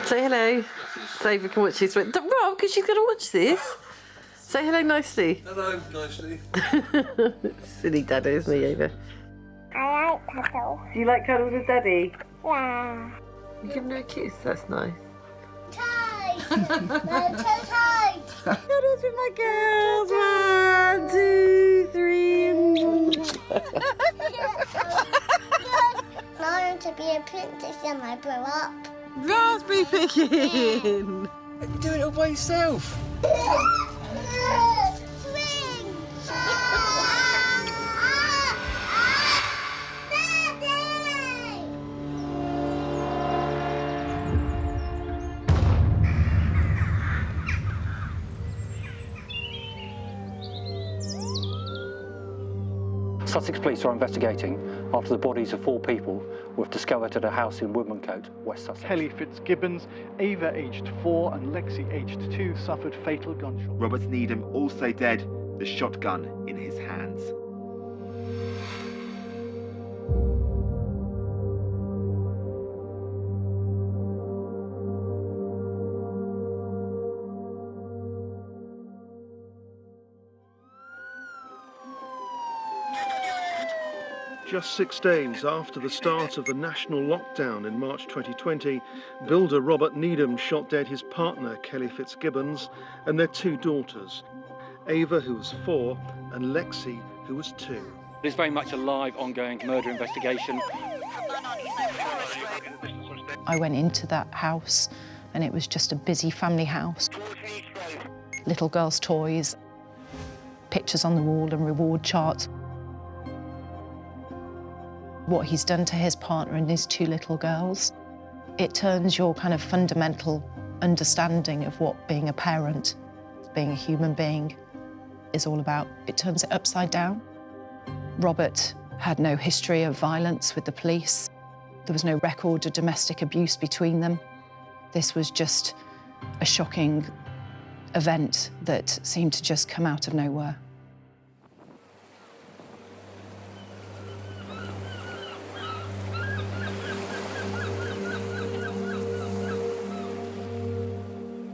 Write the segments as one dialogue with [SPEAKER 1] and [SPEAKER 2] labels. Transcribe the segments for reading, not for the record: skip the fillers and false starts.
[SPEAKER 1] Say hello. So Ava can watch this. Rob, because she's going to watch this. Say hello nicely.
[SPEAKER 2] Hello, nicely.
[SPEAKER 1] Silly daddy, isn't he, Ava?
[SPEAKER 3] I like cuddles.
[SPEAKER 1] Do you like cuddles with daddy?
[SPEAKER 3] Yeah.
[SPEAKER 1] You give him a kiss, that's nice.
[SPEAKER 3] Tight! Tight!
[SPEAKER 1] Cuddles with my girls. 1, 2, 3.
[SPEAKER 3] I want to be a princess when I grow up.
[SPEAKER 1] Raspberry picking!
[SPEAKER 2] You're doing it all by yourself.
[SPEAKER 3] Swing! Daddy!
[SPEAKER 4] Sussex police are investigating after the bodies of 4 people were discovered at a house in Woodmancote, West Sussex.
[SPEAKER 5] Kelly Fitzgibbons, Ava aged 4 and Lexi aged 2 suffered fatal gunshots.
[SPEAKER 6] Robert Needham also dead, the shotgun in his hands.
[SPEAKER 5] Just 6 days after the start of the national lockdown in March 2020, builder Robert Needham shot dead his partner, Kelly Fitzgibbons, and their 2 daughters, Ava, who was 4, and Lexi, who was 2.
[SPEAKER 4] It's very much a live, ongoing murder investigation.
[SPEAKER 7] I went into that house and it was just a busy family house. Little girls' toys, pictures on the wall and reward charts. What he's done to his partner and his 2 little girls, it turns your kind of fundamental understanding of what being a parent, being a human being, is all about. It turns it upside down. Robert had no history of violence with the police. There was no record of domestic abuse between them. This was just a shocking event that seemed to just come out of nowhere.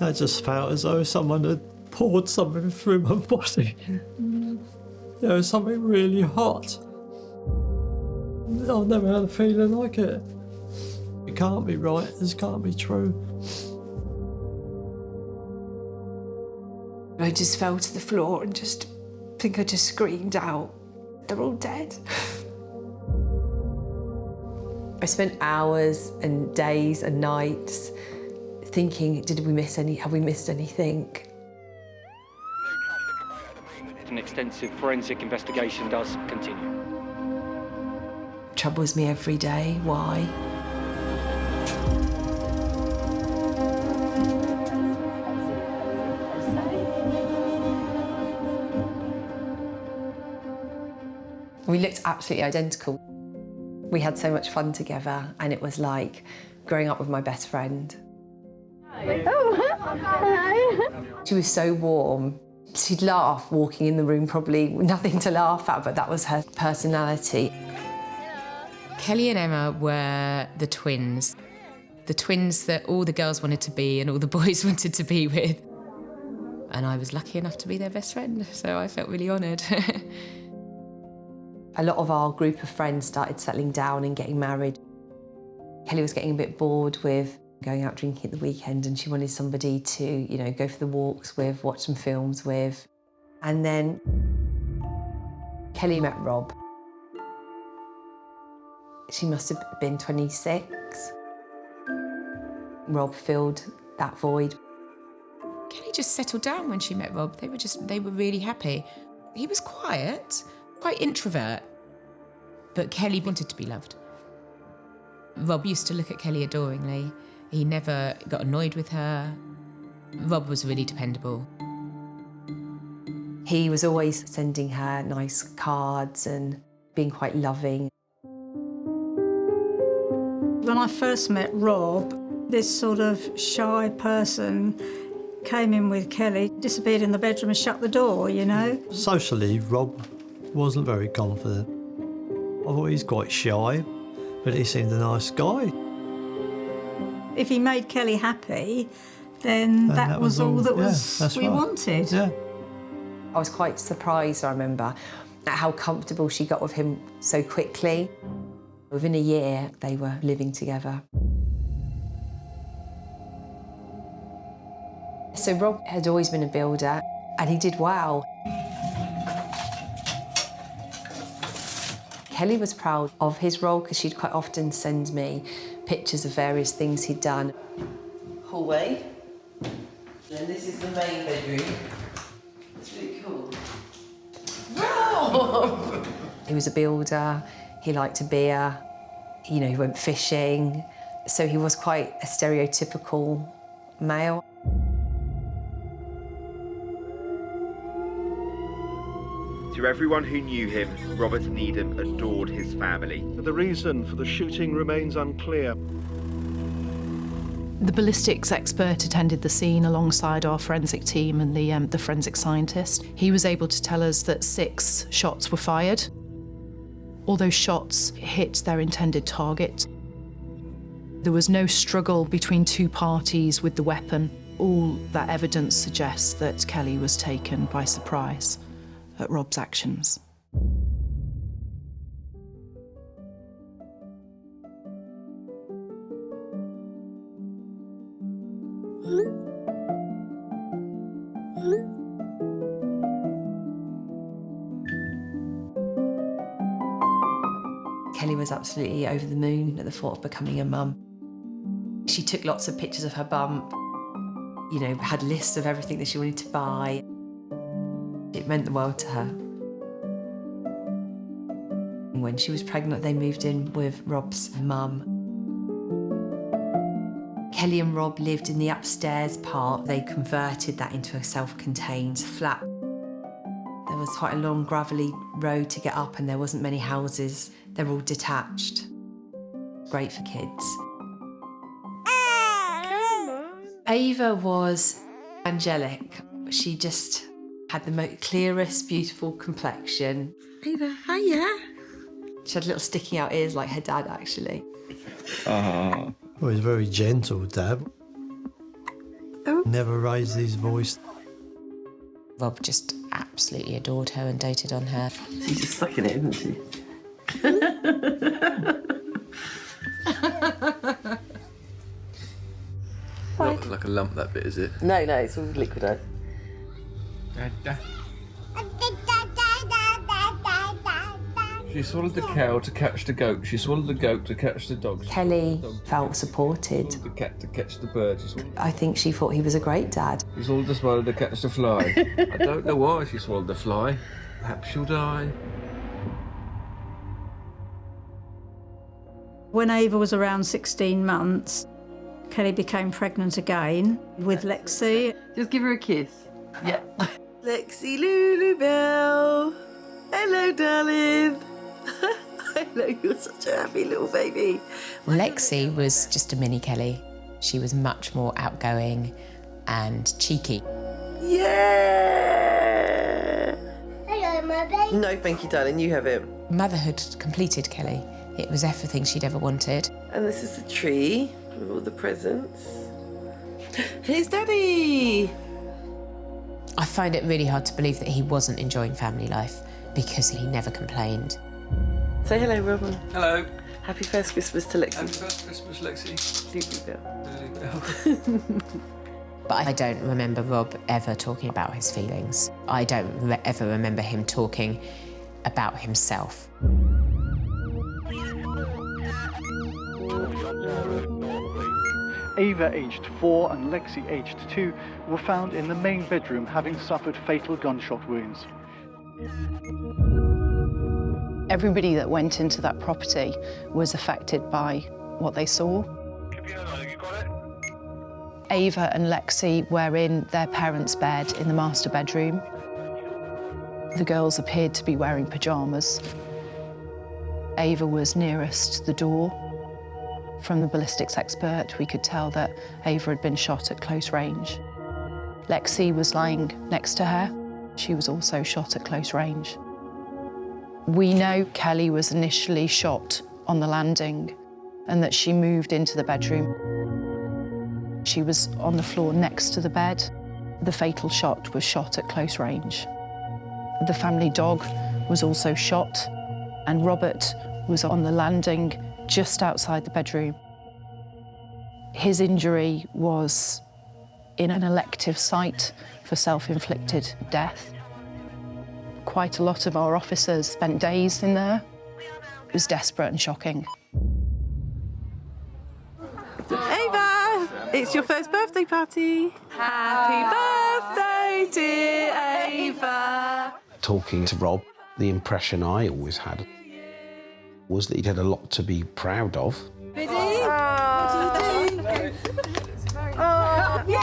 [SPEAKER 8] I just felt as though someone had poured something through my body. There was something really hot. I've never had a feeling like it. It can't be right, this can't be true.
[SPEAKER 9] I just fell to the floor and I just screamed out, "They're all dead." I spent hours and days and nights thinking, have we missed anything?
[SPEAKER 4] An extensive forensic investigation does continue.
[SPEAKER 9] Troubles me every day. Why? We looked absolutely identical. We had so much fun together, and it was like growing up with my best friend. She was so warm. She'd laugh walking in the room, probably nothing to laugh at, but that was her personality.
[SPEAKER 10] Kelly and Emma were the twins that all the girls wanted to be and all the boys wanted to be with. And I was lucky enough to be their best friend, so I felt really honoured.
[SPEAKER 9] A lot of our group of friends started settling down and getting married. Kelly was getting a bit bored with going out drinking at the weekend, and she wanted somebody to, go for the walks with, watch some films with. And then Kelly met Rob. She must have been 26. Rob filled that void.
[SPEAKER 10] Kelly just settled down when she met Rob. They were really happy. He was quiet, quite introvert, but Kelly wanted to be loved. Rob used to look at Kelly adoringly. He never got annoyed with her. Rob was really dependable.
[SPEAKER 9] He was always sending her nice cards and being quite loving.
[SPEAKER 11] When I first met Rob, this sort of shy person came in with Kelly, disappeared in the bedroom and shut the door,
[SPEAKER 8] Socially, Rob wasn't very confident. I thought he's quite shy, but he seemed a nice guy.
[SPEAKER 11] If he made Kelly happy, then that was all that we wanted.
[SPEAKER 8] Yeah.
[SPEAKER 9] I was quite surprised, I remember, at how comfortable she got with him so quickly. Within a year, they were living together. So Rob had always been a builder, and he did well. Kelly was proud of his role because she'd quite often send me pictures of various things he'd done.
[SPEAKER 1] Hallway. And this is the main bedroom. It's really cool. Rob!
[SPEAKER 9] He was a builder, he liked a beer, you know, he went fishing. So he was quite a stereotypical male.
[SPEAKER 6] To everyone who knew him, Robert Needham adored his family.
[SPEAKER 5] The reason for the shooting remains unclear.
[SPEAKER 7] The ballistics expert attended the scene alongside our forensic team and the forensic scientist. He was able to tell us that 6 shots were fired. All those shots hit their intended target. There was no struggle between 2 parties with the weapon. All that evidence suggests that Kelly was taken by surprise at Rob's actions.
[SPEAKER 9] Kelly was absolutely over the moon at the thought of becoming a mum. She took lots of pictures of her bump, you know, had lists of everything that she wanted to buy. It meant the world to her. When she was pregnant, they moved in with Rob's mum. Kelly and Rob lived in the upstairs part. They converted that into a self-contained flat. There was quite a long gravelly road to get up and there wasn't many houses. They're all detached. Great for kids. Ava was angelic. She just had the clearest, beautiful complexion.
[SPEAKER 1] Ava, hiya.
[SPEAKER 9] She had little sticking out ears like her dad, actually.
[SPEAKER 8] Well, he's very gentle, Dad.
[SPEAKER 1] Oh.
[SPEAKER 8] Never raised his voice.
[SPEAKER 10] Rob just absolutely adored her and doted on her.
[SPEAKER 1] She's just sucking it, isn't she?
[SPEAKER 2] Not like a lump, that bit, is it?
[SPEAKER 1] No, it's all liquidized.
[SPEAKER 2] She swallowed the cow to catch the goat. She swallowed the goat to catch the dog.
[SPEAKER 9] Kelly felt supported.
[SPEAKER 2] She swallowed the cat to catch the bird.
[SPEAKER 9] I think she thought he was a great dad.
[SPEAKER 2] She swallowed the swallow to catch the fly. I don't know why she swallowed the fly. Perhaps she'll die.
[SPEAKER 11] When Ava was around 16 months, Kelly became pregnant again with Lexi.
[SPEAKER 1] Just give her a kiss. Yeah. Lexi Lulubelle. Hello, darling. Hello, you're such a happy little baby.
[SPEAKER 10] Lexi was just a mini Kelly. She was much more outgoing and cheeky.
[SPEAKER 1] Yeah!
[SPEAKER 3] Hello, my baby.
[SPEAKER 1] No, thank you, darling. You have it.
[SPEAKER 10] Motherhood completed Kelly. It was everything she'd ever wanted.
[SPEAKER 1] And this is the tree with all the presents. Here's Daddy!
[SPEAKER 10] I find it really hard to believe that he wasn't enjoying family life because he never complained.
[SPEAKER 1] Say hello, Robin.
[SPEAKER 2] Hello.
[SPEAKER 1] Happy first Christmas to Lexi.
[SPEAKER 2] Happy first Christmas, Lexi.
[SPEAKER 10] But I don't remember Rob ever talking about his feelings. I don't ever remember him talking about himself.
[SPEAKER 12] Ava, aged 4, and Lexi, aged 2, were found in the main bedroom having suffered fatal gunshot wounds.
[SPEAKER 7] Everybody that went into that property was affected by what they saw. Ava and Lexi were in their parents' bed in the master bedroom. The girls appeared to be wearing pyjamas. Ava was nearest the door. From the ballistics expert, we could tell that Ava had been shot at close range. Lexi was lying next to her. She was also shot at close range. We know Kelly was initially shot on the landing and that she moved into the bedroom. She was on the floor next to the bed. The fatal shot was shot at close range. The family dog was also shot, and Robert was on the landing just outside the bedroom. His injury was in an elective site for self-inflicted death. Quite a lot of our officers spent days in there. It was desperate and shocking.
[SPEAKER 1] Ava, it's your first birthday party. Happy birthday, dear Ava.
[SPEAKER 13] Talking to Rob, the impression I always had was that he'd had a lot to be proud of.
[SPEAKER 1] Ready? What do you do? Oh, yay!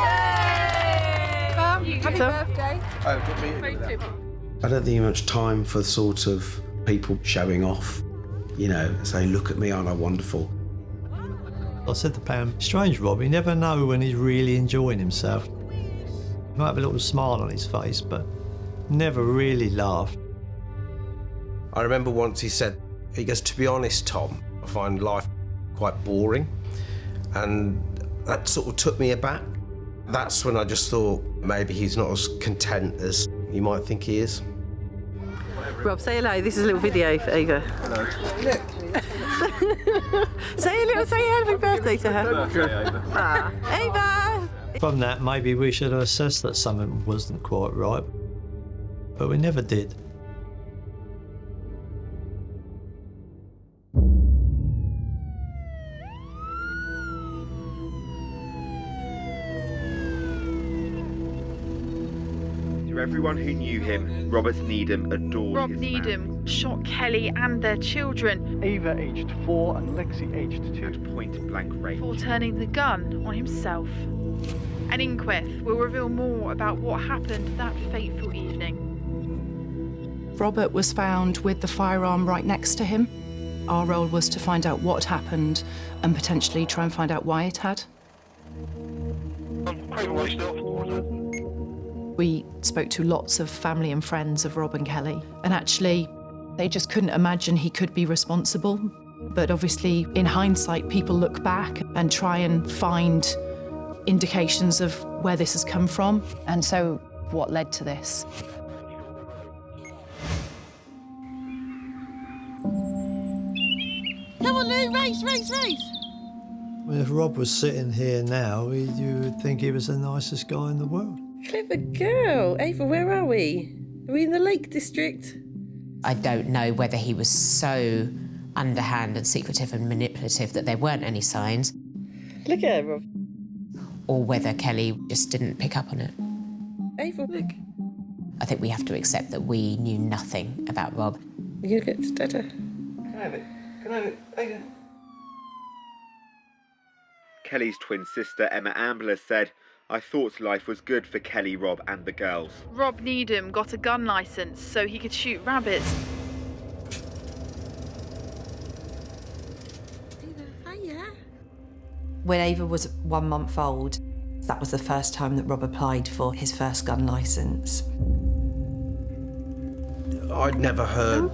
[SPEAKER 1] Happy birthday.
[SPEAKER 13] I don't think much time for sort of people showing off, you know, saying, look at me, aren't I wonderful?
[SPEAKER 8] I said to Pam, strange Rob, you never know when he's really enjoying himself. He might have a little smile on his face, but never really laughed.
[SPEAKER 13] I remember once he said, he goes, to be honest, Tom, I find life quite boring. And that sort of took me aback. That's when I just thought maybe he's not as content as you might think he is.
[SPEAKER 1] Rob, say hello. This is a little video for Ava.
[SPEAKER 13] Hello.
[SPEAKER 1] Say happy birthday to her. Ava!
[SPEAKER 8] From that, maybe we should have assessed that something wasn't quite right, but we never did.
[SPEAKER 6] To everyone who knew him, Robert Needham adored
[SPEAKER 14] Rob
[SPEAKER 6] his
[SPEAKER 14] Needham shot Kelly and their children.
[SPEAKER 12] Ava, aged 4, and Lexi, aged 2.
[SPEAKER 6] At point-blank range.
[SPEAKER 14] Before turning the gun on himself. An inquest will reveal more about what happened that fateful evening.
[SPEAKER 7] Robert was found with the firearm right next to him. Our role was to find out what happened and potentially try and find out why it had. We spoke to lots of family and friends of Rob and Kelly, and actually, they just couldn't imagine he could be responsible. But obviously, in hindsight, people look back and try and find indications of where this has come from, and so what led to this.
[SPEAKER 1] Come on, Lou, race, race, race.
[SPEAKER 8] Well, if Rob was sitting here now, you would think he was the nicest guy in the world.
[SPEAKER 1] Clever girl. Ava, where are we? Are we in the Lake District?
[SPEAKER 10] I don't know whether he was so underhand and secretive and manipulative that there weren't any signs.
[SPEAKER 1] Look at her, Rob.
[SPEAKER 10] Or whether Kelly just didn't pick up on it.
[SPEAKER 1] Ava, look.
[SPEAKER 10] I think we have to accept that we knew nothing about Rob.
[SPEAKER 1] You're going to get to Dada.
[SPEAKER 13] Can I have it? Can I have it? Ava.
[SPEAKER 6] Kelly's twin sister, Emma Ambler, said, I thought life was good for Kelly, Rob and the girls.
[SPEAKER 14] Rob Needham got a gun licence so he could shoot rabbits.
[SPEAKER 9] When Ava was 1 month old, that was the first time that Rob applied for his first gun licence.
[SPEAKER 13] I'd never heard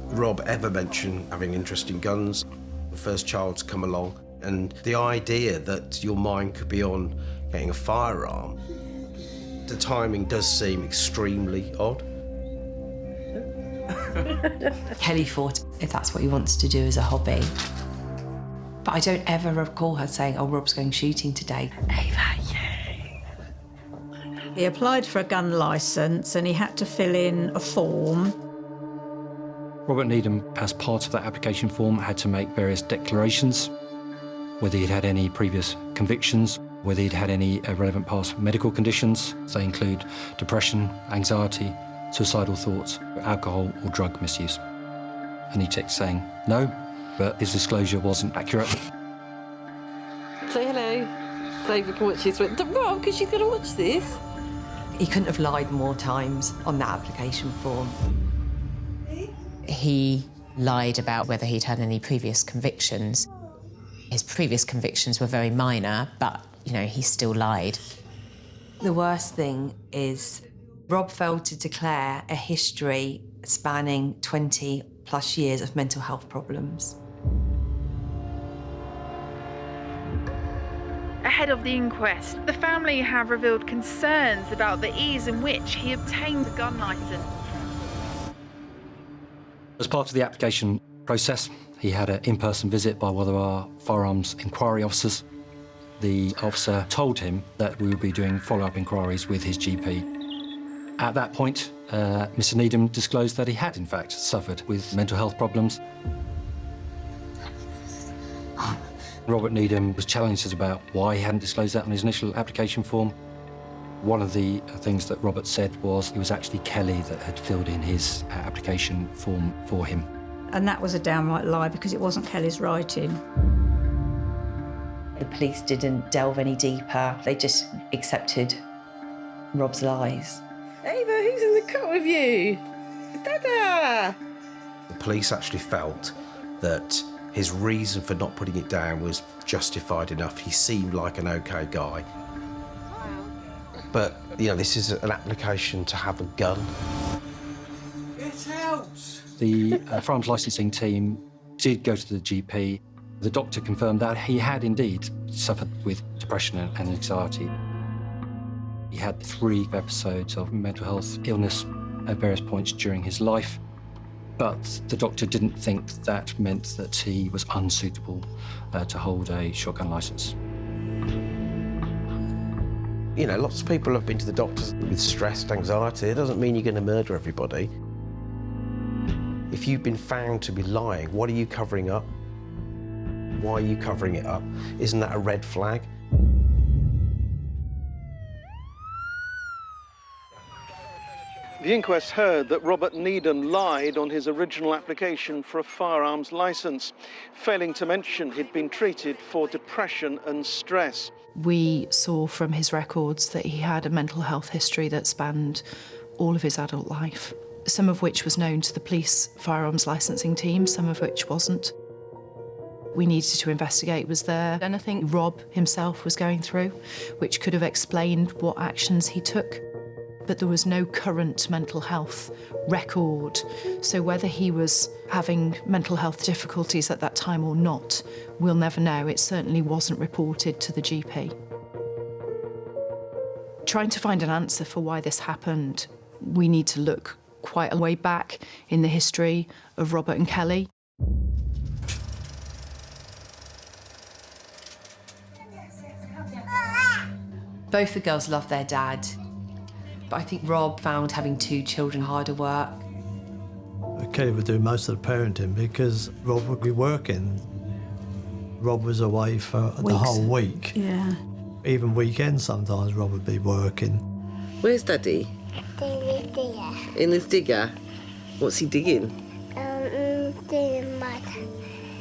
[SPEAKER 13] Rob ever mention having interest in guns. The first child's come along, and the idea that your mind could be on getting a firearm, the timing does seem extremely odd.
[SPEAKER 9] Kelly thought if that's what he wants to do as a hobby. But I don't ever recall her saying, oh, Rob's going shooting today.
[SPEAKER 1] Ava, yay.
[SPEAKER 11] He applied for a gun licence and he had to fill in a form.
[SPEAKER 4] Robert Needham, as part of that application form, had to make various declarations, whether he'd had any previous convictions, whether he'd had any relevant past medical conditions. They include depression, anxiety, suicidal thoughts, alcohol or drug misuse. And he checked saying no, but his disclosure wasn't accurate.
[SPEAKER 1] Say hello. So Ava can watch this. Rob, because she's going to watch this.
[SPEAKER 9] He couldn't have lied more times on that application form.
[SPEAKER 10] He lied about whether he'd had any previous convictions. His previous convictions were very minor, but, you know, he still lied.
[SPEAKER 9] The worst thing is Rob failed to declare a history spanning 20 plus years of mental health problems.
[SPEAKER 14] ahead of the inquest, the family have revealed concerns about the ease in which he obtained a gun licence.
[SPEAKER 4] As part of the application process, he had an in-person visit by one of our firearms inquiry officers. The officer told him that we would be doing follow-up inquiries with his GP. At that point, Mr. Needham disclosed that he had, in fact, suffered with mental health problems. Robert Needham was challenged about why he hadn't disclosed that on his initial application form. One of the things that Robert said was it was actually Kelly that had filled in his application form for him.
[SPEAKER 11] And that was a downright lie because it wasn't Kelly's writing.
[SPEAKER 9] The police didn't delve any deeper. They just accepted Rob's lies.
[SPEAKER 1] Ava, who's in the car with you? Dada!
[SPEAKER 13] The police actually felt that his reason for not putting it down was justified enough. He seemed like an okay guy. But, you know, this is an application to have a gun.
[SPEAKER 2] Get out!
[SPEAKER 4] The firearms licensing team did go to the GP. The doctor confirmed that he had indeed suffered with depression and anxiety. He had 3 episodes of mental health illness at various points during his life, but the doctor didn't think that meant that he was unsuitable to hold a shotgun licence.
[SPEAKER 13] You know, lots of people have been to the doctors with stress and anxiety. It doesn't mean you're going to murder everybody. If you've been found to be lying, what are you covering up? Why are you covering it up? Isn't that a red flag?
[SPEAKER 5] The inquest heard that Robert Needham lied on his original application for a firearms licence, failing to mention he'd been treated for depression and stress.
[SPEAKER 7] We saw from his records that he had a mental health history that spanned all of his adult life, some of which was known to the police firearms licensing team, some of which wasn't. We needed to investigate, was there anything Rob himself was going through which could have explained what actions he took? But there was no current mental health record, so whether he was having mental health difficulties at that time or not, we'll never know. It certainly wasn't reported to the GP. Trying to find an answer for why this happened, we need to look quite a way back in the history of Robert and Kelly.
[SPEAKER 9] Both the girls loved their dad, but I think Rob found having 2 children harder work.
[SPEAKER 8] Kelly would do most of the parenting because Rob would be working. Rob was away for the whole week.
[SPEAKER 11] Yeah.
[SPEAKER 8] Even weekends sometimes Rob would be working.
[SPEAKER 1] Where's Daddy? In his digger? What's he digging?
[SPEAKER 3] Digging mud.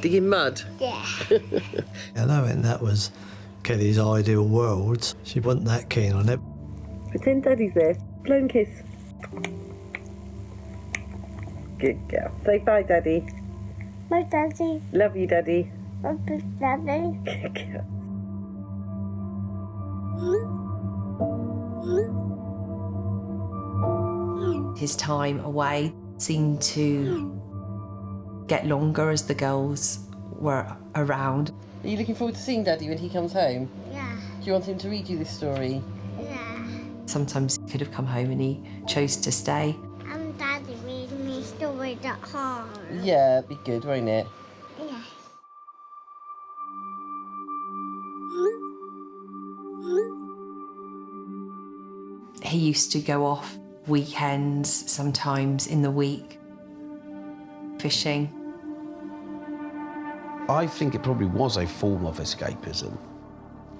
[SPEAKER 1] Digging mud?
[SPEAKER 3] Yeah.
[SPEAKER 8] I know, and that was Kelly's ideal world. She wasn't that keen on it.
[SPEAKER 1] Pretend Daddy's there. Blow and kiss. Good girl. Say bye, Daddy.
[SPEAKER 3] My daddy.
[SPEAKER 1] Love you, Daddy.
[SPEAKER 3] Love you, daddy.
[SPEAKER 1] Good girl.
[SPEAKER 9] His time away seemed to get longer as the girls were around.
[SPEAKER 1] Are you looking forward to seeing Daddy when he comes home?
[SPEAKER 3] Yeah.
[SPEAKER 1] Do you want him to read you this story?
[SPEAKER 3] Yeah.
[SPEAKER 9] Sometimes he could have come home and he chose to stay.
[SPEAKER 3] Daddy reading me stories at home.
[SPEAKER 1] Yeah, it'd be good, won't it?
[SPEAKER 3] Yeah.
[SPEAKER 9] He used to go off weekends, sometimes in the week, fishing.
[SPEAKER 13] I think it probably was a form of escapism.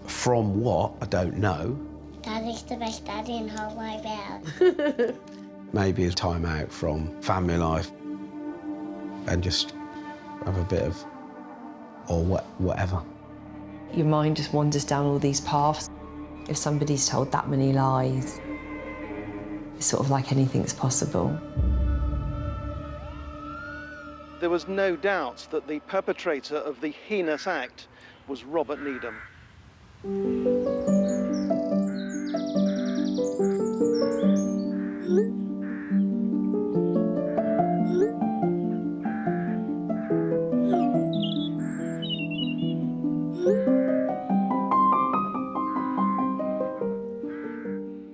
[SPEAKER 13] From what, I don't know.
[SPEAKER 3] Daddy's the best daddy in the whole wide world.
[SPEAKER 13] Maybe a time out from family life and just have a bit of, or whatever.
[SPEAKER 9] Your mind just wanders down all these paths. If somebody's told that many lies, it's sort of like anything's possible.
[SPEAKER 5] There was no doubt that the perpetrator of the heinous act was Robert Needham.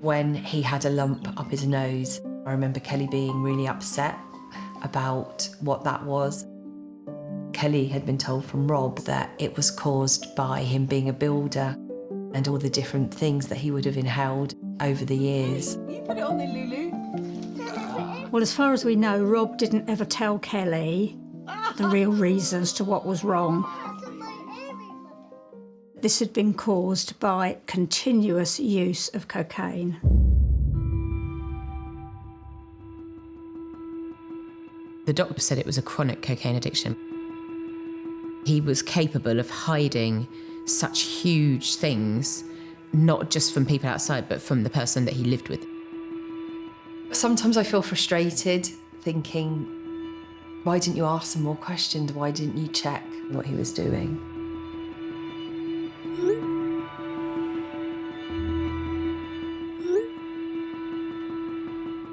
[SPEAKER 9] When he had a lump up his nose, I remember Kelly being really upset about what that was. Kelly had been told from Rob that it was caused by him being a builder and all the different things that he would have inhaled over the years.
[SPEAKER 11] You put it on there, Lulu. Well, as far as we know, Rob didn't ever tell Kelly the real reasons to what was wrong. This had been caused by continuous use of cocaine.
[SPEAKER 10] The doctor said it was a chronic cocaine addiction. He was capable of hiding such huge things, not just from people outside, but from the person that he lived with.
[SPEAKER 9] Sometimes I feel frustrated, thinking, why didn't you ask some more questions? Why didn't you check what he was doing?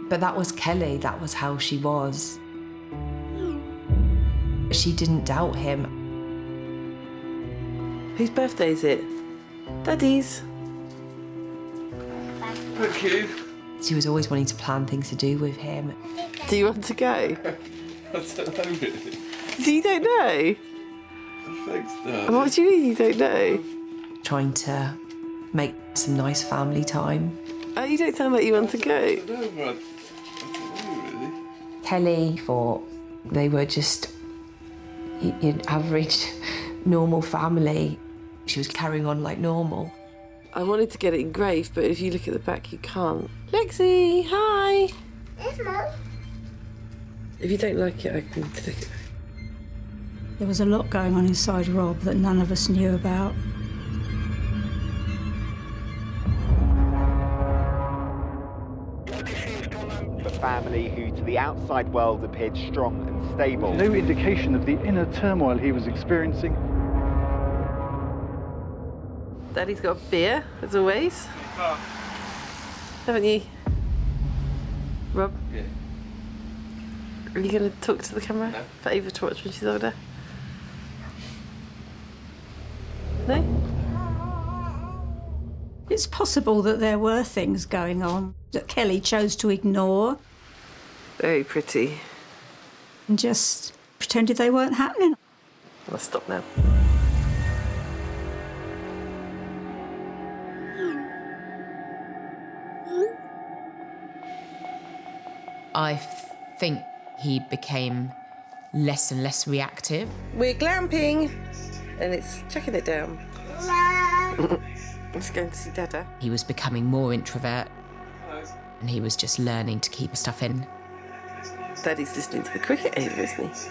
[SPEAKER 9] But that was Kelly, that was how she was. She didn't doubt him.
[SPEAKER 1] Whose birthday is it? Daddy's.
[SPEAKER 2] Thank you.
[SPEAKER 9] She was always wanting to plan things to do with him.
[SPEAKER 1] Do you want to go?
[SPEAKER 2] I don't know really.
[SPEAKER 1] So you don't know?
[SPEAKER 2] Thanks, Dad.
[SPEAKER 1] What do you mean you don't know?
[SPEAKER 9] Trying to make some nice family time.
[SPEAKER 1] Oh, you don't sound like you want to go.
[SPEAKER 2] I don't know, but I don't know really.
[SPEAKER 9] Kelly thought they were just your average, normal family. She was carrying on like normal.
[SPEAKER 1] I wanted to get it engraved, but if you look at the back, you can't. Lexi, hi.
[SPEAKER 3] Yes, Mum.
[SPEAKER 1] If you don't like it, I can take it.
[SPEAKER 11] There was a lot going on inside Rob that none of us knew about.
[SPEAKER 6] The family who to the outside world appeared strong and stable.
[SPEAKER 12] No indication of the inner turmoil he was experiencing.
[SPEAKER 1] Daddy's got a beer, as always. Haven't you? Rob?
[SPEAKER 2] Yeah.
[SPEAKER 1] Are you going to talk to the camera?
[SPEAKER 2] No.
[SPEAKER 1] For Ava to watch when she's older? No?
[SPEAKER 11] It's possible that there were things going on that Kelly chose to ignore
[SPEAKER 1] Very pretty.
[SPEAKER 11] and just pretended they weren't happening.
[SPEAKER 1] I'll stop now.
[SPEAKER 10] I think he became less and less reactive.
[SPEAKER 1] We're glamping, and it's chucking it down. Let's go and see Dada.
[SPEAKER 10] He was becoming more introvert, and he was just learning to keep stuff in.
[SPEAKER 1] Daddy's listening to the cricket, Ava, isn't he?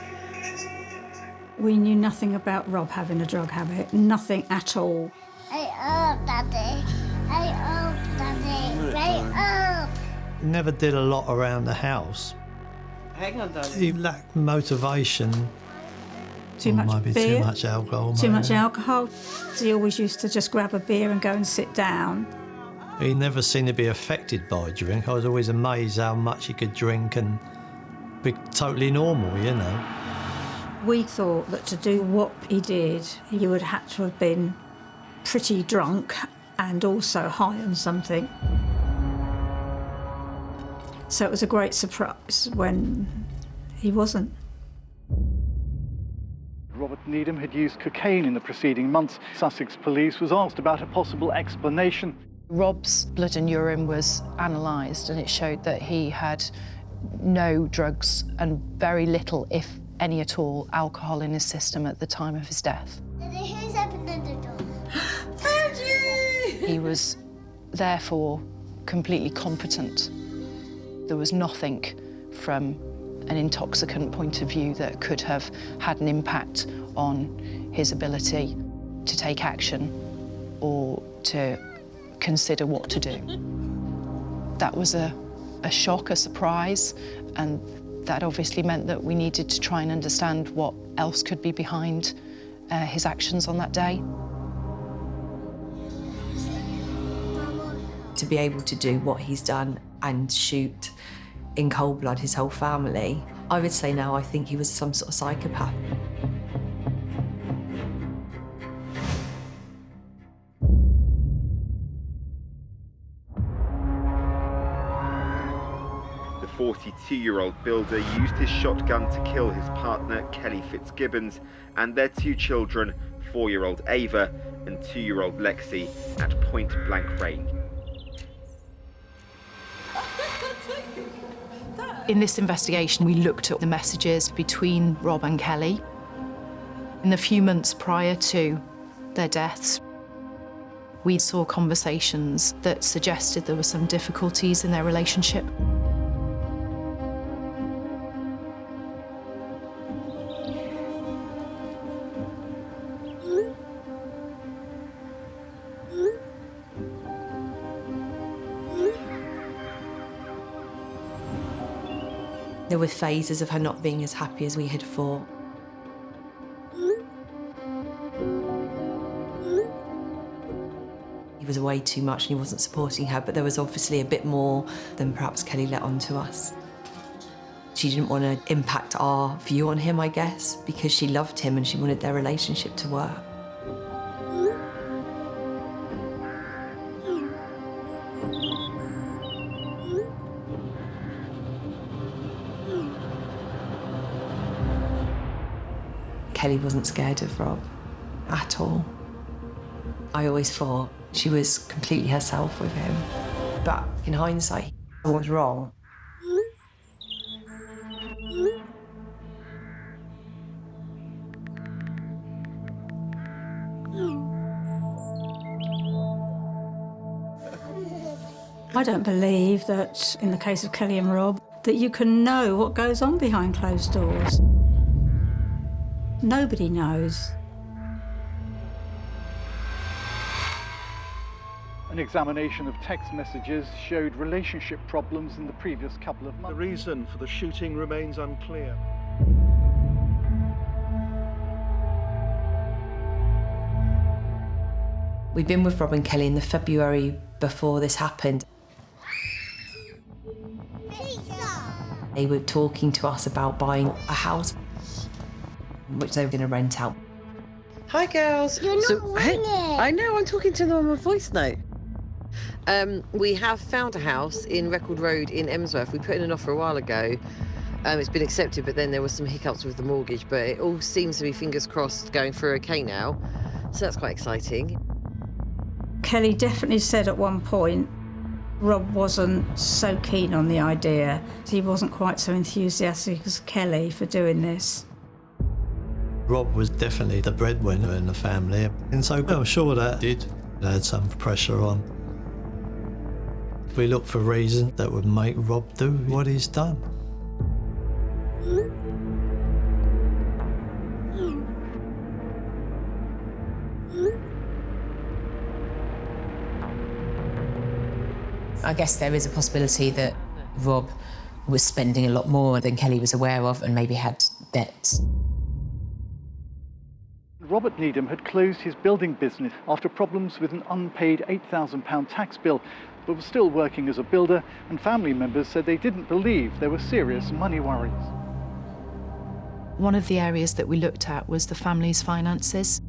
[SPEAKER 11] We knew nothing about Rob having a drug habit, nothing at all.
[SPEAKER 3] Hey up, Daddy. Hey up, Daddy. Hey up.
[SPEAKER 8] He never did a lot around the house.
[SPEAKER 1] Hang on, darling.
[SPEAKER 8] He lacked motivation.
[SPEAKER 11] Too
[SPEAKER 8] Or
[SPEAKER 11] much
[SPEAKER 8] maybe
[SPEAKER 11] beer.
[SPEAKER 8] too much alcohol.
[SPEAKER 11] Too
[SPEAKER 8] maybe.
[SPEAKER 11] much alcohol. So he always used to just grab a beer and go and sit down.
[SPEAKER 8] He never seemed to be affected by drink. I was always amazed how much he could drink and be totally normal, you know.
[SPEAKER 11] We thought that to do what he did, he would have to have been pretty drunk and also high on something. So it was a great surprise when he wasn't.
[SPEAKER 12] Robert Needham had used cocaine in the preceding months. Sussex police was asked about a possible explanation.
[SPEAKER 7] Rob's blood and urine was analysed and it showed that he had no drugs and very little, if any at all, alcohol in his system at the time of his death.
[SPEAKER 3] Daddy, who's opening the door?
[SPEAKER 7] He was therefore completely competent. There was nothing from an intoxicant point of view that could have had an impact on his ability to take action or to consider what to do. That was a shock, a surprise, and that obviously meant that we needed to try and understand what else could be behind his actions on that day.
[SPEAKER 9] To be able to do what he's done and shoot in cold blood his whole family, I would say now I think he was some sort of psychopath.
[SPEAKER 6] 42-year-old builder used his shotgun to kill his partner, Kelly Fitzgibbons, and their 2 children, 4-year-old Ava and 2-year-old Lexi, at point-blank range.
[SPEAKER 7] In this investigation, we looked at the messages between Rob and Kelly. In the few months prior to their deaths, we saw conversations that suggested there were some difficulties in their relationship.
[SPEAKER 9] There were phases of her not being as happy as we had thought. He was away too much and he wasn't supporting her, but there was obviously a bit more than perhaps Kelly let on to us. She didn't want to impact our view on him, I guess, because she loved him and she wanted their relationship to work. Kelly wasn't scared of Rob at all. I always thought she was completely herself with him. But in hindsight, I was wrong.
[SPEAKER 11] I don't believe that, in the case of Kelly and Rob, that you can know what goes on behind closed doors. Nobody knows.
[SPEAKER 12] An examination of text messages showed relationship problems in the previous couple of months.
[SPEAKER 5] The reason for the shooting remains unclear.
[SPEAKER 9] We'd been with Rob and Kelly in the February before this happened. They were talking to us about buying a house, which they were going to rent out.
[SPEAKER 15] Hi, girls.
[SPEAKER 3] You're not ringing.
[SPEAKER 15] I know, I'm talking to them on a voice note. We have found a house in Record Road in Emsworth. We put in an offer a while ago. It's been accepted, but then there were some hiccups with the mortgage, but it all seems to be, fingers crossed, going through okay now. So that's quite exciting.
[SPEAKER 11] Kelly definitely said at one point Rob wasn't so keen on the idea. He wasn't quite so enthusiastic as Kelly for doing this.
[SPEAKER 8] Rob was definitely the breadwinner in the family, and so I'm sure that did add some pressure on. We looked for reasons that would make Rob do what he's done.
[SPEAKER 10] I guess there is a possibility that Rob was spending a lot more than Kelly was aware of and maybe had debts.
[SPEAKER 12] Robert Needham had closed his building business after problems with an unpaid £8,000 tax bill, but was still working as a builder, and family members said they didn't believe there were serious money worries.
[SPEAKER 7] One of the areas that we looked at was the family's finances.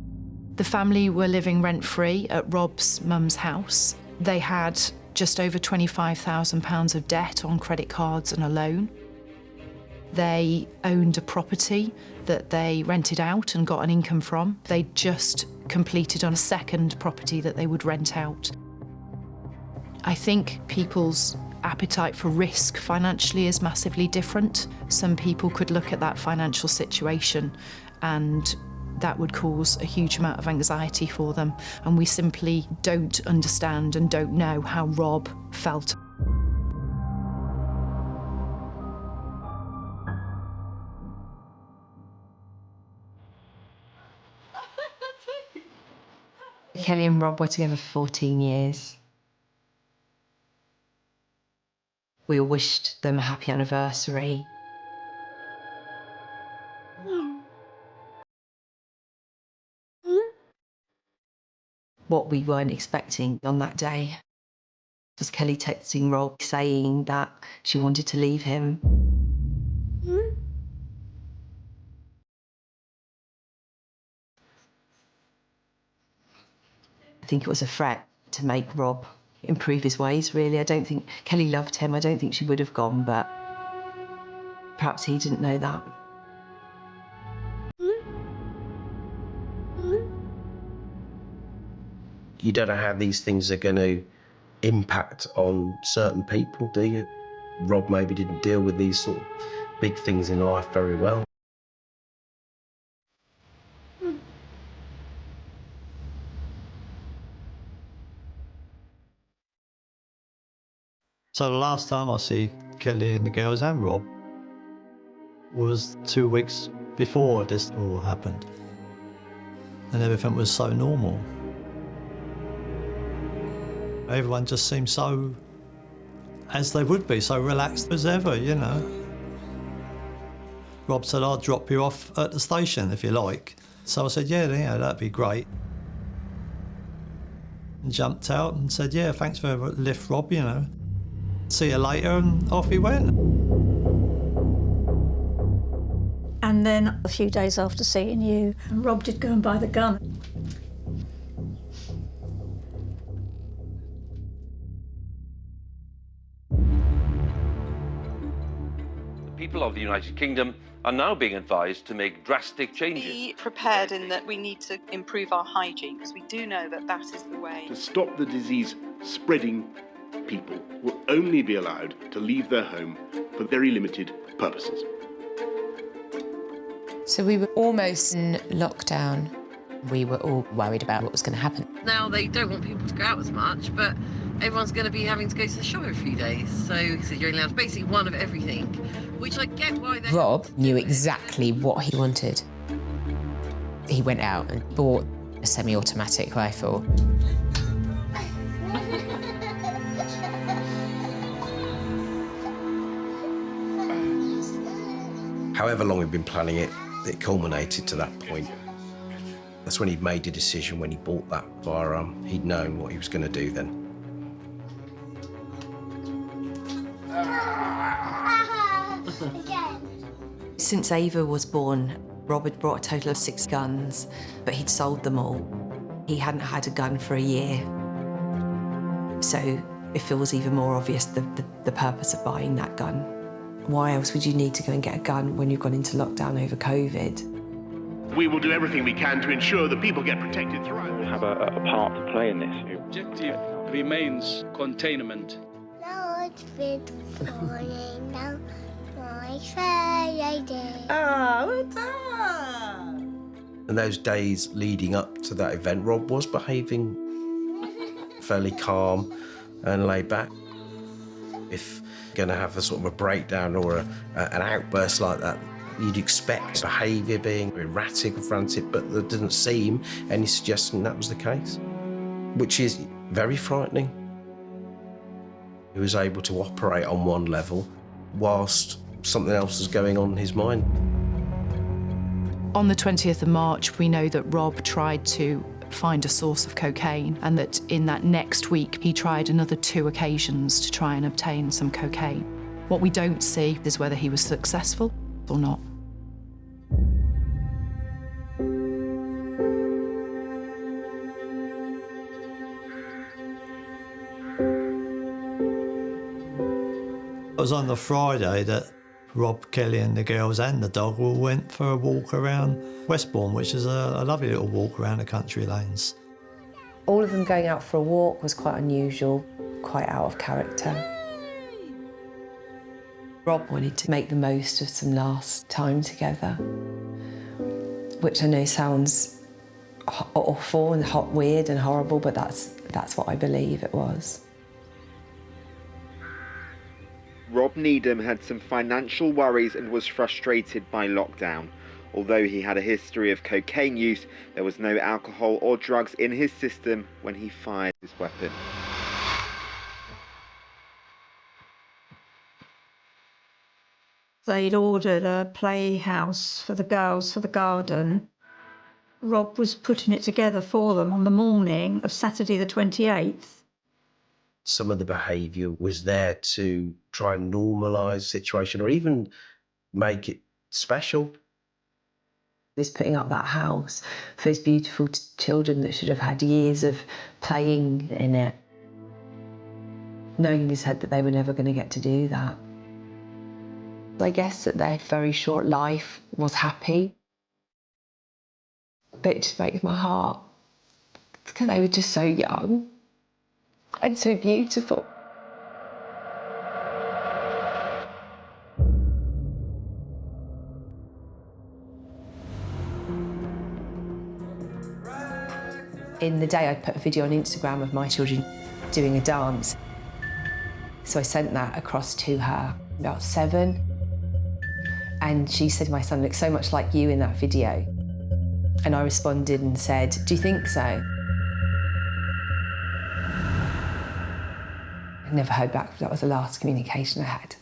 [SPEAKER 7] The family were living rent-free at Rob's mum's house. They had just over £25,000 of debt on credit cards and a loan. They owned a property that they rented out and got an income from. They just completed on a second property that they would rent out. I think people's appetite for risk financially is massively different. Some people could look at that financial situation and that would cause a huge amount of anxiety for them. And we simply don't understand and don't know how Rob felt.
[SPEAKER 9] Kelly and Rob were together for 14 years. We all wished them a happy anniversary. What we weren't expecting on that day was Kelly texting Rob saying that she wanted to leave him. I think it was a threat to make Rob improve his ways, really. I don't think Kelly loved him. I don't think she would have gone, but Perhaps he didn't know that.
[SPEAKER 13] You don't know how these things are going to impact on certain people, do you? Rob maybe didn't deal with these sort of big things in life very well.
[SPEAKER 8] So the last time I see Kelly and the girls and Rob was 2 weeks before this all happened. And everything was so normal. Everyone just seemed so, as they would be, so relaxed as ever, you know. Rob said, I'll drop you off at the station if you like. So I said, yeah, that'd be great. And jumped out and said, yeah, thanks for the lift, Rob, you know. See you later, and off he went.
[SPEAKER 11] And then a few days after seeing you, Rob did go and buy the gun.
[SPEAKER 16] People of the United Kingdom are now being advised to make drastic changes.
[SPEAKER 17] Be prepared in that we need to improve our hygiene, because we do know that that is the way.
[SPEAKER 18] To stop the disease spreading, people will only be allowed to leave their home for very limited purposes.
[SPEAKER 10] So we were almost in lockdown. We were all worried about what was going to happen.
[SPEAKER 15] Now they don't want people to go out as much, but everyone's going to be having to go to the shop every few days. So you're allowed basically one of everything, which I get why they...
[SPEAKER 10] Rob knew exactly what he wanted. He went out and bought a semi-automatic rifle.
[SPEAKER 13] However long we'd been planning it, it culminated to that point. That's when he'd made a decision. When he bought that firearm, he'd known what he was going to do then.
[SPEAKER 9] Since Ava was born, Rob had brought a total of 6 guns, but he'd sold them all. He hadn't had a gun for a year. So it feels even more obvious the purpose of buying that gun. Why else would you need to go and get a gun when you've gone into lockdown over COVID?
[SPEAKER 18] We will do everything we can to ensure that people get protected throughout.
[SPEAKER 19] We have a part to play in this.
[SPEAKER 20] The objective remains containment.
[SPEAKER 3] Now it's falling down my Friday.
[SPEAKER 1] Ah, well done.
[SPEAKER 13] And those days leading up to that event, Rob was behaving fairly calm and laid back. If going to have a sort of a breakdown or an outburst like that, you'd expect behaviour being erratic or frantic, but there didn't seem any suggestion that was the case, which is very frightening. He was able to operate on one level whilst something else was going on in his mind.
[SPEAKER 7] On the 20th of March, we know that Rob tried to find a source of cocaine, and that in that next week he tried another 2 occasions to try and obtain some cocaine. What we don't see is whether he was successful or not.
[SPEAKER 8] It was on the Friday that Rob, Kelly and the girls and the dog all went for a walk around Westbourne, which is a lovely little walk around the country lanes.
[SPEAKER 9] All of them going out for a walk was quite unusual, quite out of character. Rob wanted to make the most of some last time together, which I know sounds awful and weird and horrible, but that's what I believe it was.
[SPEAKER 6] Rob Needham had some financial worries and was frustrated by lockdown. Although he had a history of cocaine use, there was no alcohol or drugs in his system when he fired his weapon.
[SPEAKER 11] They'd ordered a playhouse for the girls for the garden. Rob was putting it together for them on the morning of Saturday the 28th.
[SPEAKER 13] Some of the behaviour was there to try and normalise the situation or even make it special.
[SPEAKER 9] He's putting up that house for his beautiful children that should have had years of playing in it, knowing in his head that they were never going to get to do that. I guess that their very short life was happy. But it just breaks my heart because they were just so young and so beautiful. In the day, I put a video on Instagram of my children doing a dance. So I sent that across to her, about 7. And she said, my son looks so much like you in that video. And I responded and said, do you think so? I never heard back. That was the last communication I had.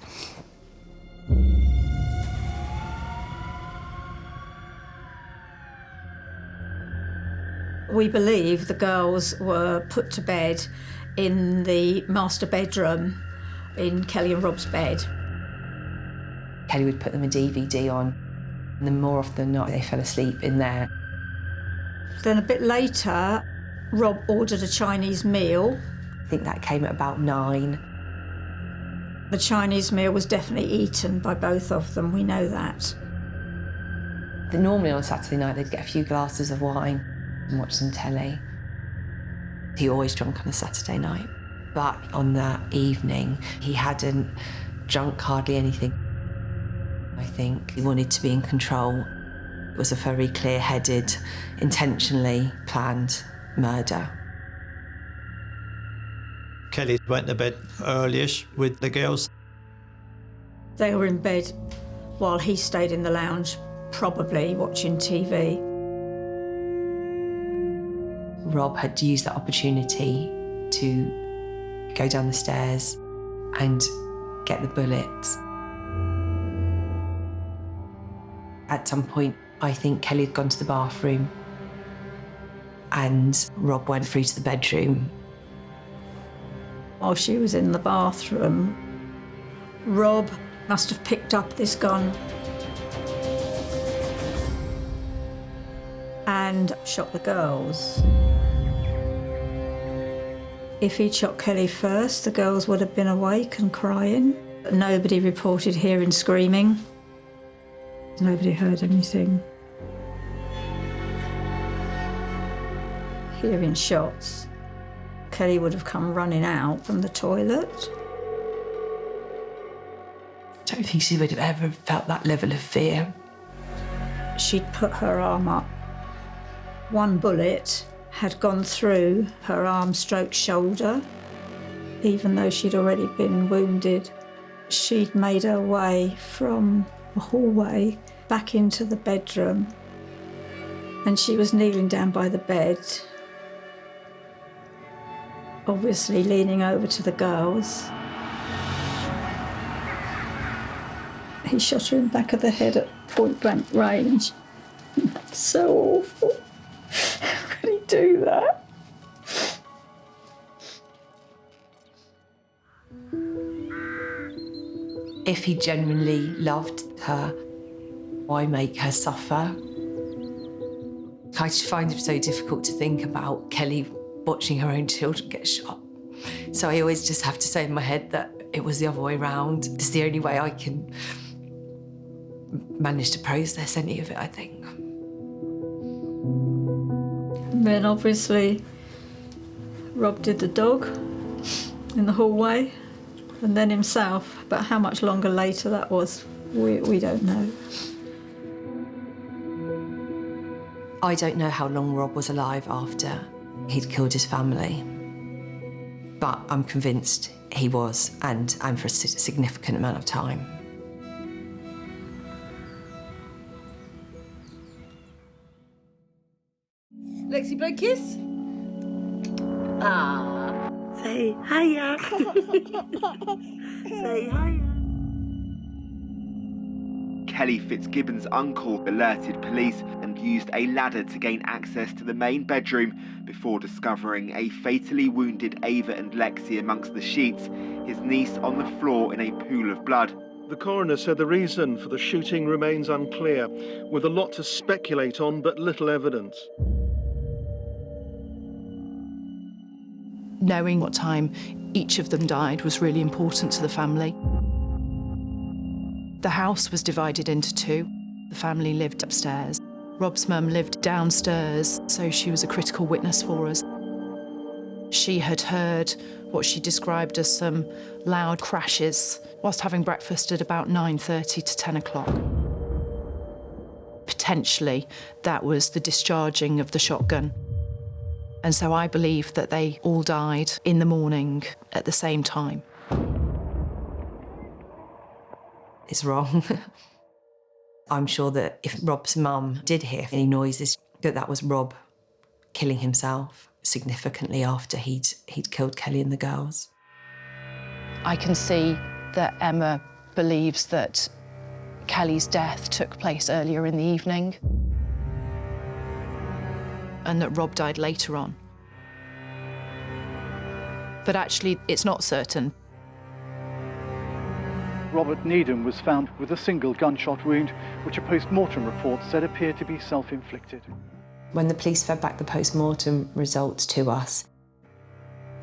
[SPEAKER 11] We believe the girls were put to bed in the master bedroom in Kelly and Rob's bed.
[SPEAKER 9] Kelly would put them a DVD on, and then more often than not, they fell asleep in there.
[SPEAKER 11] Then a bit later, Rob ordered a Chinese meal.
[SPEAKER 9] I think that came at about 9.
[SPEAKER 11] The Chinese meal was definitely eaten by both of them, we know that.
[SPEAKER 9] Normally on Saturday night, they'd get a few glasses of wine and watch some telly. He always drunk on a Saturday night. But on that evening, he hadn't drunk hardly anything. I think he wanted to be in control. It was a very clear-headed, intentionally planned murder.
[SPEAKER 8] Kelly went to bed early-ish with the girls.
[SPEAKER 11] They were in bed while he stayed in the lounge, probably watching TV.
[SPEAKER 9] Rob had used that opportunity to go down the stairs and get the bullets. At some point, I think Kelly had gone to the bathroom and Rob went through to the bedroom.
[SPEAKER 11] While she was in the bathroom, Rob must have picked up this gun and shot the girls. If he'd shot Kelly first, the girls would have been awake and crying. But nobody reported hearing screaming. Nobody heard anything. Hearing shots, Kelly would have come running out from the toilet.
[SPEAKER 9] I don't think she would have ever felt that level of fear.
[SPEAKER 11] She'd put her arm up. One bullet had gone through her arm stroke shoulder. Even though she'd already been wounded, she'd made her way from the hallway back into the bedroom. And she was kneeling down by the bed, obviously leaning over to the girls. He shot her in the back of the head at point-blank range. So awful. How could he do that?
[SPEAKER 9] If he genuinely loved her, why make her suffer? I just find it so difficult to think about Kelly watching her own children get shot. So I always just have to say in my head that it was the other way around. It's the only way I can manage to process any of it, I think.
[SPEAKER 11] And then obviously Rob did the dog in the hallway and then himself. But how much longer later that was, we don't know.
[SPEAKER 9] I don't know how long Rob was alive after he'd killed his family. But I'm convinced he was, and for a significant amount of time.
[SPEAKER 1] Lexi, blow kiss. Ah. Say hiya. Say hiya.
[SPEAKER 6] Kelly Fitzgibbons' uncle alerted police and used a ladder to gain access to the main bedroom before discovering a fatally wounded Ava and Lexi amongst the sheets, his niece on the floor in a pool of blood.
[SPEAKER 5] The coroner said the reason for the shooting remains unclear, with a lot to speculate on but little evidence.
[SPEAKER 21] Knowing what time each of them died was really important to the family.
[SPEAKER 7] The house was divided into two. The family lived upstairs. Rob's mum lived downstairs, so she was a critical witness for us. She had heard what she described as some loud crashes whilst having breakfast at about 9:30 to 10 o'clock. Potentially, that was the discharging of the shotgun. And so I believe that they all died in the morning at the same time.
[SPEAKER 9] It's wrong. I'm sure that if Rob's mum did hear any noises, that was Rob killing himself significantly after he'd killed Kelly and the girls.
[SPEAKER 7] I can see that Emma believes that Kelly's death took place earlier in the evening and that Rob died later on. But actually, it's not certain.
[SPEAKER 12] Robert Needham was found with a single gunshot wound, which a post-mortem report said appeared to be self-inflicted.
[SPEAKER 9] When the police fed back the post-mortem results to us,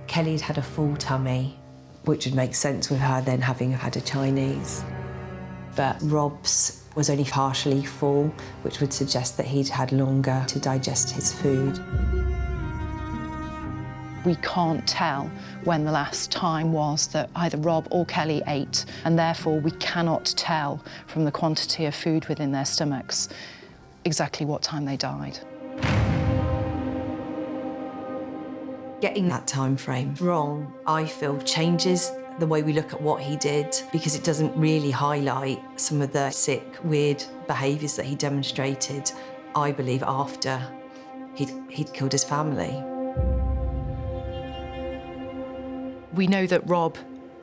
[SPEAKER 9] Kelly'd had a full tummy, which would make sense with her then having had a Chinese. But Rob's was only partially full, which would suggest that he'd had longer to digest his food.
[SPEAKER 7] We can't tell when the last time was that either Rob or Kelly ate, and therefore we cannot tell from the quantity of food within their stomachs exactly what time they died.
[SPEAKER 9] Getting that time frame wrong, I feel, changes the way we look at what he did, because it doesn't really highlight some of the sick, weird behaviours that he demonstrated, I believe, after he'd killed his family.
[SPEAKER 7] We know that Rob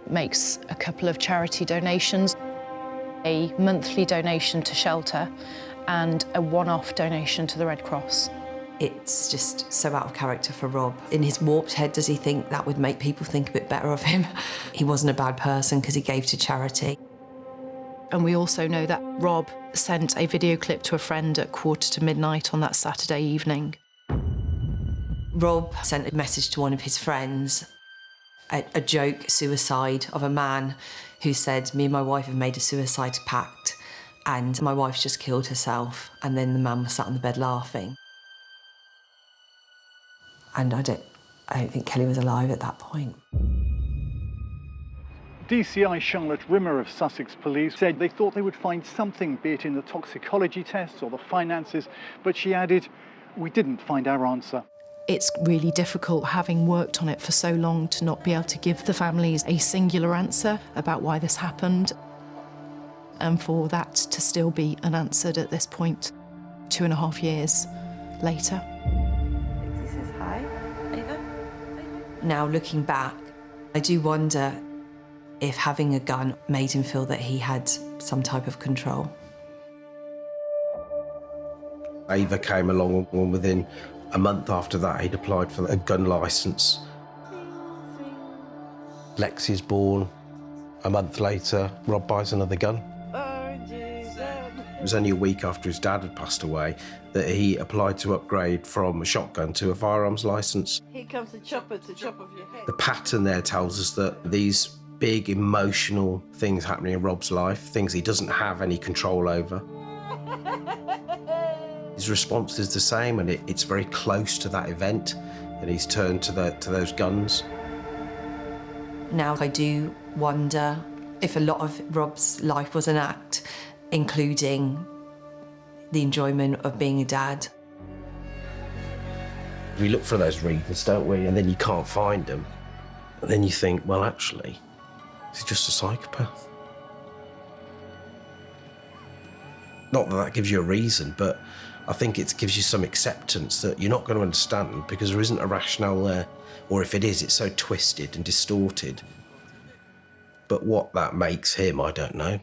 [SPEAKER 7] makes a couple of charity donations, a monthly donation to shelter and a one-off donation to the Red Cross.
[SPEAKER 9] It's just so out of character for Rob. In his warped head, does he think that would make people think a bit better of him? He wasn't a bad person because he gave to charity.
[SPEAKER 7] And we also know that Rob sent a video clip to a friend at midnight on that Saturday evening.
[SPEAKER 9] Rob sent a message to one of his friends, a joke suicide of a man who said, "Me and my wife have made a suicide pact and my wife's just killed herself." And then the man was sat on the bed laughing. And I don't think Kelly was alive at that point.
[SPEAKER 12] DCI Charlotte Rimmer of Sussex Police said they thought they would find something, be it in the toxicology tests or the finances, but she added, "We didn't find our answer."
[SPEAKER 7] It's really difficult, having worked on it for so long, to not be able to give the families a singular answer about why this happened, and for that to still be unanswered at this point, 2.5 years later.
[SPEAKER 9] Now, looking back, I do wonder if having a gun made him feel that he had some type of control.
[SPEAKER 13] Ava came along, and within a month after that, he'd applied for a gun licence. Lexi's born. A month later, Rob buys another gun. It was only a week after his dad had passed away that he applied to upgrade from a shotgun to a firearms licence.
[SPEAKER 1] Here comes the chopper to chop off your head.
[SPEAKER 13] The pattern there tells us that these big emotional things happening in Rob's life, things he doesn't have any control over, his response is the same, and it's very close to that event, and he's turned to those guns.
[SPEAKER 9] Now I do wonder if a lot of Rob's life was an act, including the enjoyment of being a dad.
[SPEAKER 13] We look for those reasons, don't we? And then you can't find them. And then you think, well, actually, is he just a psychopath? Not that that gives you a reason, but I think it gives you some acceptance that you're not going to understand because there isn't a rationale there. Or if it is, it's so twisted and distorted. But what that makes him, I don't know.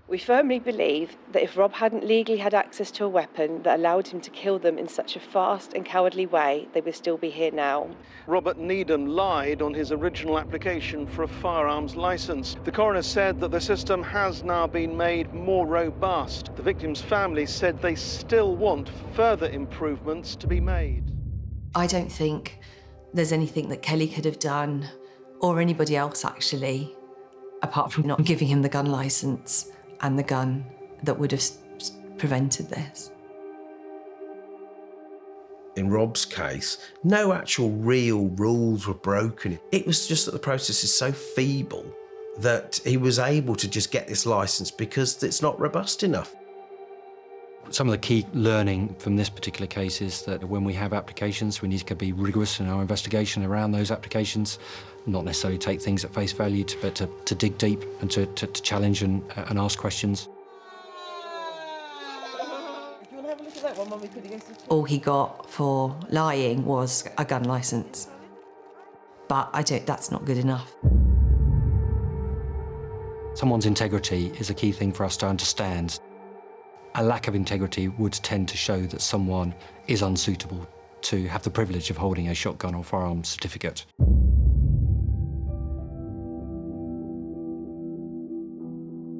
[SPEAKER 21] We firmly believe that if Rob hadn't legally had access to a weapon that allowed him to kill them in such a fast and cowardly way, they would still be here now.
[SPEAKER 5] Robert Needham lied on his original application for a firearms licence. The coroner said that the system has now been made more robust. The victim's family said they still want further improvements to be made.
[SPEAKER 9] I don't think there's anything that Kelly could have done, or anybody else actually, apart from not giving him the gun licence and the gun that would have prevented this.
[SPEAKER 13] In Rob's case, no actual real rules were broken. It was just that the process is so feeble that he was able to just get this licence because it's not robust enough.
[SPEAKER 4] Some of the key learning from this particular case is that when we have applications, we need to be rigorous in our investigation around those applications, not necessarily take things at face value, but to dig deep and to challenge and ask questions.
[SPEAKER 9] All he got for lying was a gun licence. But that's not good enough.
[SPEAKER 4] Someone's integrity is a key thing for us to understand. A lack of integrity would tend to show that someone is unsuitable to have the privilege of holding a shotgun or firearms certificate.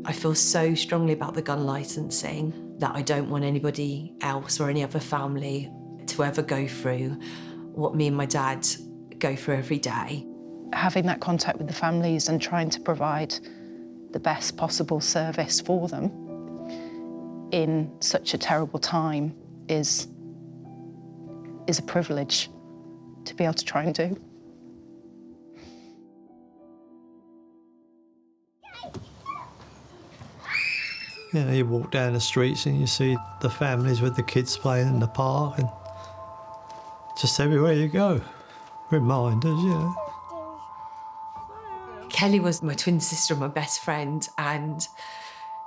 [SPEAKER 9] I feel so strongly about the gun licensing that I don't want anybody else or any other family to ever go through what me and my dad go through every day.
[SPEAKER 7] Having that contact with the families and trying to provide the best possible service for them in such a terrible time is a privilege to be able to try and do.
[SPEAKER 8] You know, you walk down the streets and you see the families with the kids playing in the park, and just everywhere you go, reminders, you know.
[SPEAKER 9] Kelly was my twin sister and my best friend, and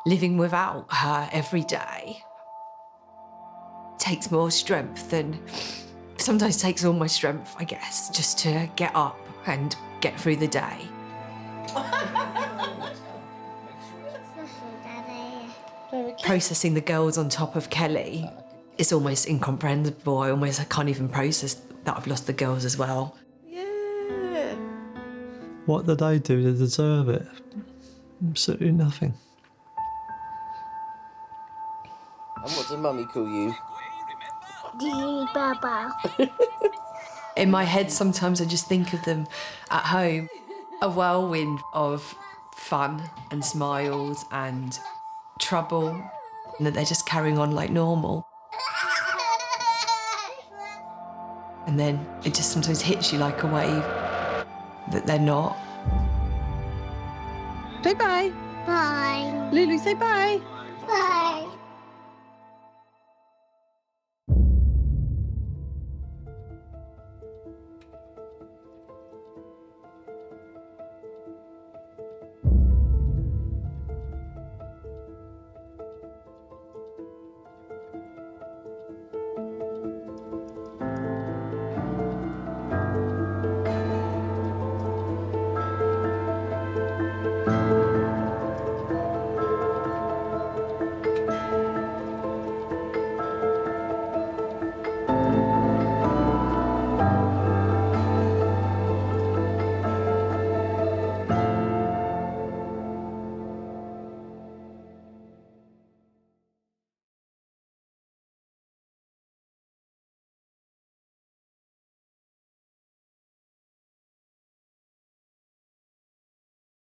[SPEAKER 9] living without her every day takes more strength than, sometimes takes all my strength, I guess, just to get up and get through the day. Processing the girls on top of Kelly is almost incomprehensible. I can't even process that I've lost the girls as well.
[SPEAKER 1] Yeah.
[SPEAKER 8] What did they do to deserve it? Absolutely nothing.
[SPEAKER 14] And what does Mummy call you?
[SPEAKER 3] Baba.
[SPEAKER 9] In my head, sometimes I just think of them at home. A whirlwind of fun and smiles and trouble, and that they're just carrying on like normal. And then it just sometimes hits you like a wave that they're not.
[SPEAKER 15] Say bye.
[SPEAKER 3] Bye.
[SPEAKER 15] Lulu, say bye.
[SPEAKER 3] Bye.